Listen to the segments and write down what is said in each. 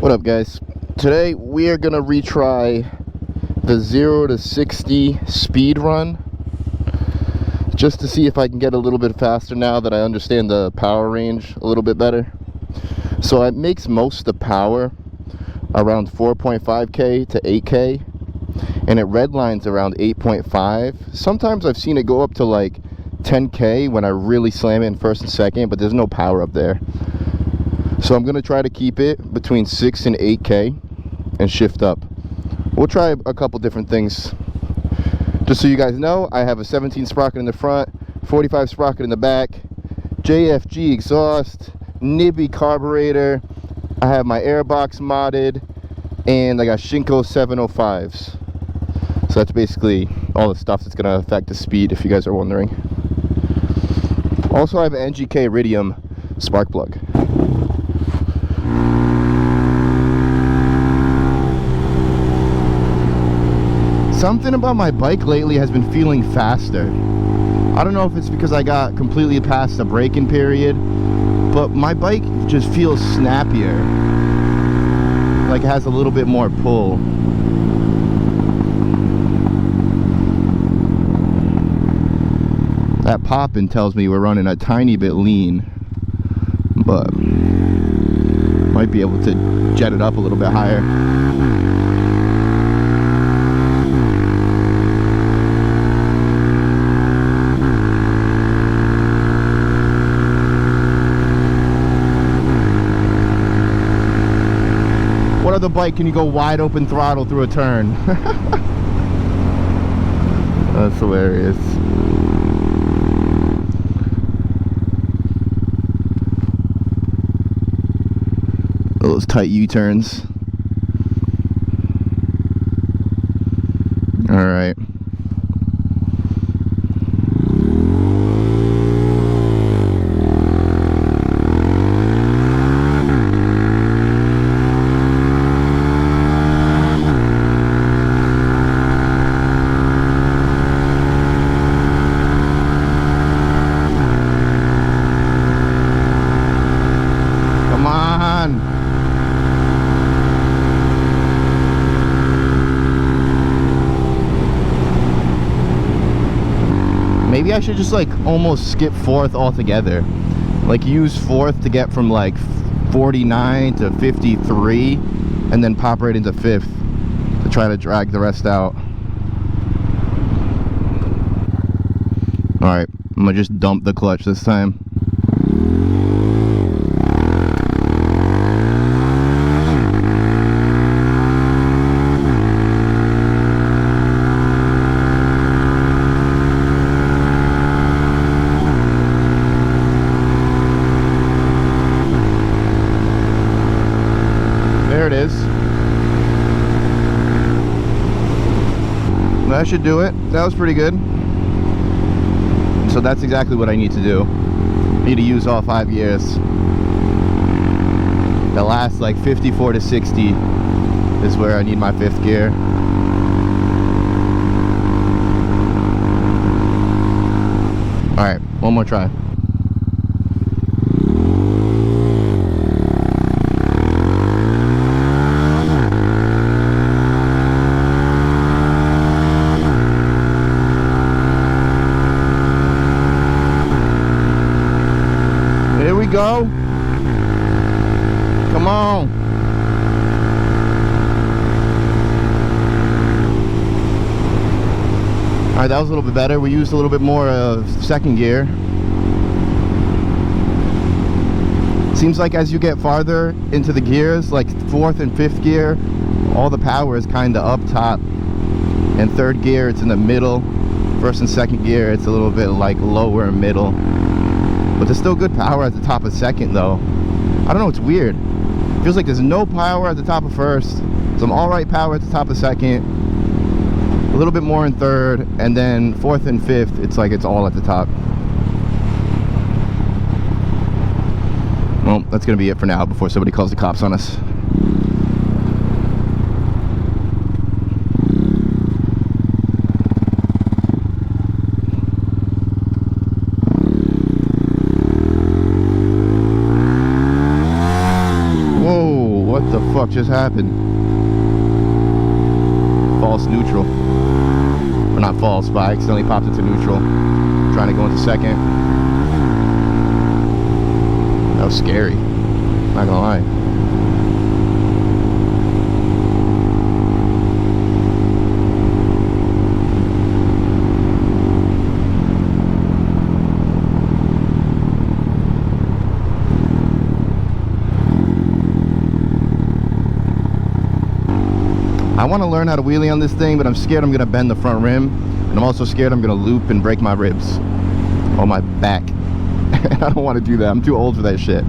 What up, guys? Today we are gonna retry the 0 to 60 speed run just to see if I can get a little bit faster now that I understand the power range a little bit better. So it makes most of the power around 4.5k to 8k, and it redlines around 8.5. Sometimes I've seen it go up to like 10k when I really slam it in first and second, but there's no power up there. So I'm going to try to keep it between 6 and 8k and shift up. We'll try a couple different things. Just so you guys know, I have a 17 sprocket in the front, 45 sprocket in the back, JFG exhaust, Nibby carburetor, I have my airbox modded, and I got Shinko 705s. So that's basically all the stuff that's going to affect the speed, if you guys are wondering. Also, I have an NGK Iridium spark plug. Something about my bike lately has been feeling faster. I don't know if it's because I got completely past the braking period, but my bike just feels snappier. Like it has a little bit more pull. That popping tells me we're running a tiny bit lean, but might be able to jet it up a little bit higher. What other bike can you go wide open throttle through a turn? That's hilarious. Those tight U-turns. All right. Maybe I should just like almost skip fourth altogether. Like use fourth to get from like 49 to 53 and then pop right into fifth to try to drag the rest out. Alright, I'm gonna just dump the clutch this time. There it is. That should do it. That was pretty good. So that's exactly what I need to do. I need to use all 5 gears. The last like 54 to 60 is where I need my 5th gear. Alright, one more try. Go. Come on. Alright, that was a little bit better. We used a little bit more of 2nd gear. Seems like as you get farther into the gears, like 4th and 5th gear, all the power is kind of up top. And 3rd gear, it's in the middle. 1st and 2nd gear, it's a little bit like lower middle. But there's still good power at the top of 2nd though. I don't know, it's weird. Feels like there's no power at the top of 1st, some alright power at the top of 2nd, a little bit more in 3rd, and then 4th and 5th, it's like it's all at the top. Well, that's gonna be it for now before somebody calls the cops on us. What the the fuck just happened? False neutral. Or not false, but I accidentally popped into neutral. Trying to go into second. That was scary. Not gonna lie. I want to learn how to wheelie on this thing, but I'm scared I'm going to bend the front rim, and I'm also scared I'm going to loop and break my ribs on my back. And I don't want to do that. I'm too old for that shit.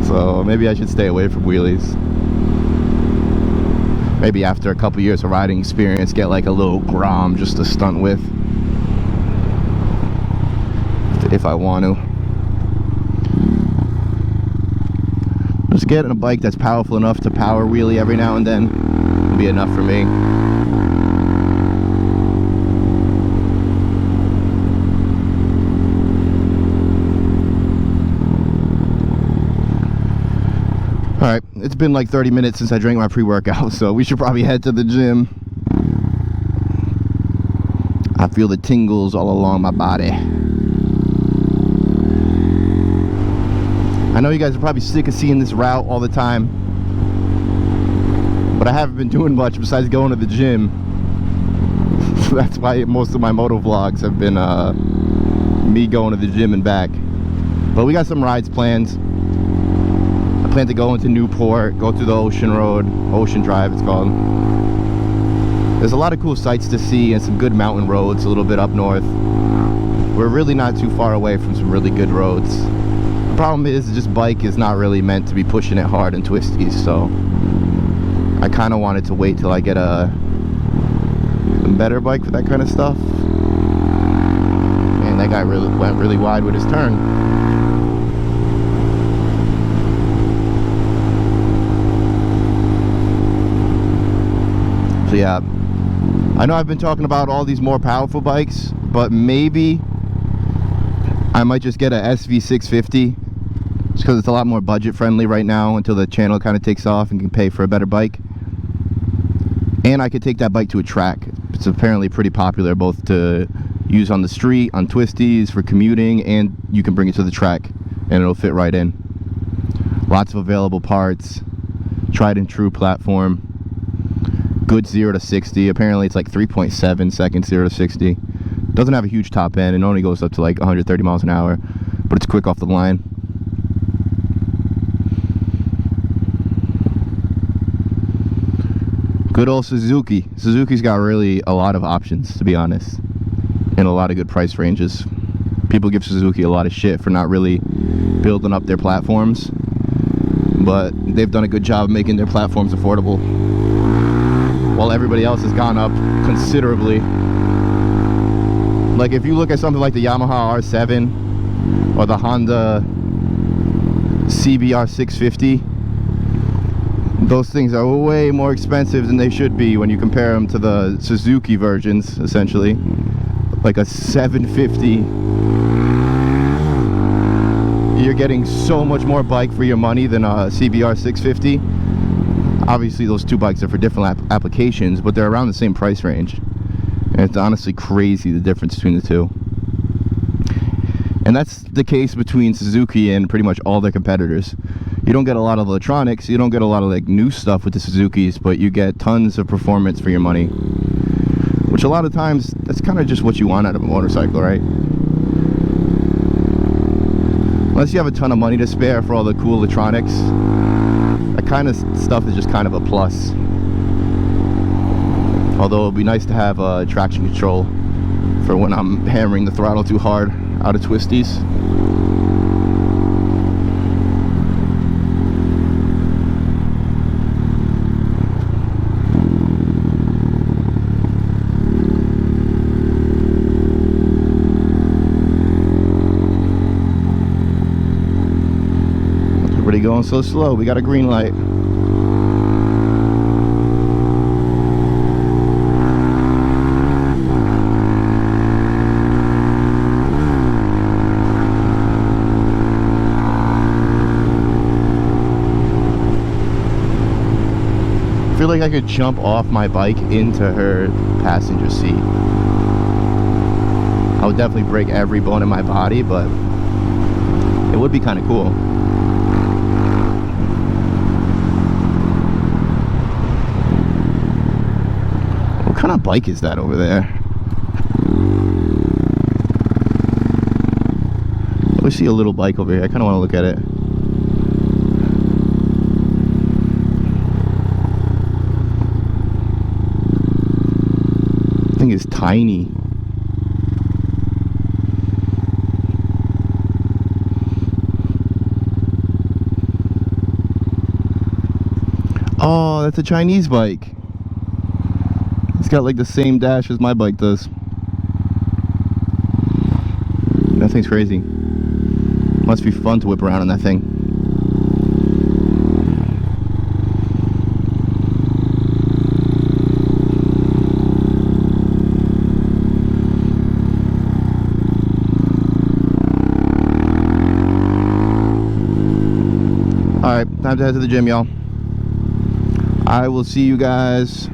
So maybe I should stay away from wheelies. Maybe after a couple years of riding experience, get like a little Grom just to stunt with, if I want to. Just getting a bike that's powerful enough to power wheelie every now and then will be enough for me. Alright, it's been like 30 minutes since I drank my pre-workout, so we should probably head to the gym. I feel the tingles all along my body. I know you guys are probably sick of seeing this route all the time, but I haven't been doing much besides going to the gym. So that's why most of my moto vlogs have been me going to the gym and back. But we got some rides planned. I plan to go into Newport, go through the Ocean Road, Ocean Drive it's called. There's a lot of cool sights to see and some good mountain roads a little bit up north. We're really not too far away from some really good roads. The problem is, just bike is not really meant to be pushing it hard and twisties, so I kind of wanted to wait till I get a better bike for that kind of stuff. Man, that guy really went really wide with his turn. So yeah, I know I've been talking about all these more powerful bikes, but maybe I might just get a SV650 just because it's a lot more budget friendly right now until the channel kind of takes off and can pay for a better bike. And I could take that bike to a track. It's apparently pretty popular both to use on the street, on twisties, for commuting, and you can bring it to the track and it'll fit right in. Lots of available parts, tried and true platform, good 0 to 60. Apparently it's like 3.7 seconds 0 to 60. Doesn't have a huge top end and only goes up to like 130 miles an hour, but it's quick off the line. Good old Suzuki. Suzuki's got really a lot of options, to be honest, and a lot of good price ranges. People give Suzuki a lot of shit for not really building up their platforms, but they've done a good job of making their platforms affordable, while everybody else has gone up considerably. Like if you look at something like the Yamaha R7 or the Honda CBR 650, those things are way more expensive than they should be when you compare them to the Suzuki versions, essentially. Like a 750, you're getting so much more bike for your money than a CBR 650. Obviously those two bikes are for different applications, but they're around the same price range. And it's honestly crazy the difference between the two. And that's the case between Suzuki and pretty much all their competitors. You don't get a lot of electronics, you don't get a lot of like new stuff with the Suzukis, but you get tons of performance for your money. Which a lot of times, that's kind of just what you want out of a motorcycle, right? Unless you have a ton of money to spare for all the cool electronics, that kind of stuff is just kind of a plus. Although it would be nice to have traction control for when I'm hammering the throttle too hard out of twisties. Everybody going so slow, we got a green light. feel like I could jump off my bike into her passenger seat. I would definitely break every bone in my body, but it would be kind of cool. What kind of bike is that over there? I see a little bike over here. I kind of want to look at it. The thing is tiny. Oh, that's a Chinese bike. It's got like the same dash as my bike does. That thing's crazy. Must be fun to whip around on that thing. Alright, time to head to the gym, y'all. I will see you guys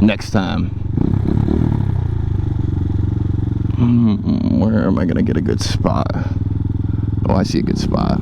next time. Where am I gonna get a good spot? Oh, I see a good spot.